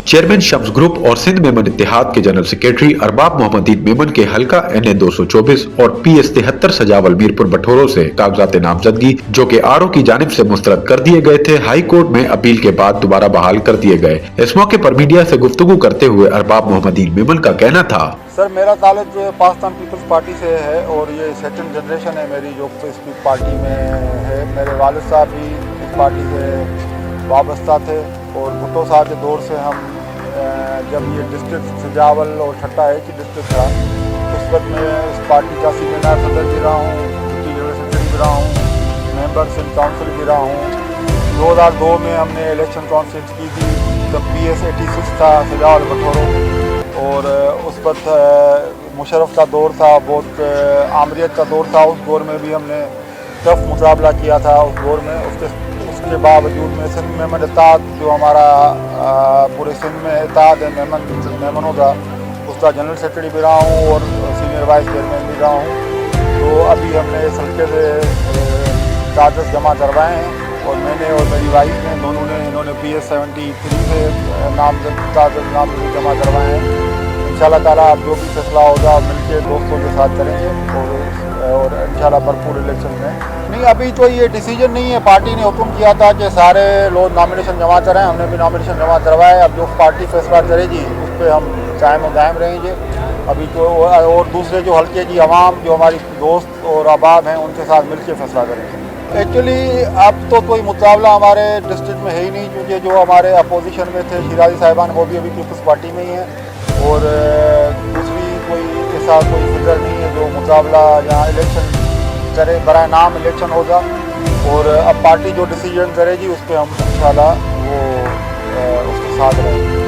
Chairman Shams group और सिंध मेमन इत्तेहाद के general secretary Arbab Mohammedan Memon के हल्का NA 224 और PS 73 सजावल मीरपुर बठोरों से कागजात नामजदगी जो कि RO की जानिब से मुस्तरद कर दिए गए थे, हाई कोर्ट में अपील के बाद दोबारा बहाल कर दिए गए। इस मौके पर मीडिया से गुफ्तगू करते हुए अरबाब मोहम्मदीन मेमन का कहना था, सर मेरा ताल्लुक पाकिस्तान पीपल्स पार्टी से है और ये सेकंड जनरेशन है मेरी जो इस पार्टी में है। मेरे वालिद साहब भी इस पार्टी से वाबस्ता थे और भुट्टो साहब के दौर से हम जब ये डिस्ट्रिक्ट सजावल और ठट्टा एक ही डिस्ट्रिक्ट था उस वक्त मैं इस पार्टी का सीनियर नायब सदर भी रहा हूँ, जनरल सेक्रेटरी भी रहा हूँ, मेंबर सिंध काउंसिल भी रहा हूँ। 2002 में हमने इलेक्शन कॉन्फ्रेंस की थी जब PS 86 था सजावल बठोरो और उस वक्त मुशर्रफ का दौर था, बहुत आमरीत का दौर था। उस दौर में भी हमने टफ मुकाबला किया था उस दौर में। उसके बावजूद में सिंध मेमन इत्तेहाद जो हमारा पूरे सिंध में इत्तेहाद है मेमनों का, उसका जनरल सेक्रेटरी भी रहा हूँ और सीनियर वाइस चेयरमैन भी रहा हूँ। तो अभी हमने इस हल्के से चार्जेस जमा करवाए हैं और मैंने और मेरी वाइफ ने दोनों ने इन्होंने PS 73 से नामजदगी जमा करवाए हैं। इंशाल्लाह ताला आप जो भी फैसला होगा मिलके दोस्तों के साथ करेंगे और इंशाल्लाह भरपूर इलेक्शन में। नहीं अभी तो ये डिसीजन नहीं है, पार्टी ने हुक्म किया था कि सारे लोग नॉमिनेशन जमा कराएं, हमने भी नॉमिनेशन जमा करवाए। अब जो पार्टी फैसला करेगी उस पर हम कायम दायम रहेंगे। अभी तो और दूसरे जो हल्के की आवाम जो हमारी दोस्त और अहबाब हैं उनके साथ मिलकर फैसला करेंगे। एक्चुअली अब तो कोई मुकाबला हमारे डिस्ट्रिक्ट में है ही नहीं, क्योंकि जो हमारे अपोजिशन में थे शिराजी साहिबान वो भी अभी पीपल्स पार्टी में ही हैं और दूसरी कोई ऐसा कोई फिगर नहीं है जो मुकाबला यहाँ इलेक्शन करे, बराए नाम इलेक्शन होगा और अब पार्टी जो डिसीजन करेगी उस पर हम इंशाल्लाह वो उसके साथ रहेंगे।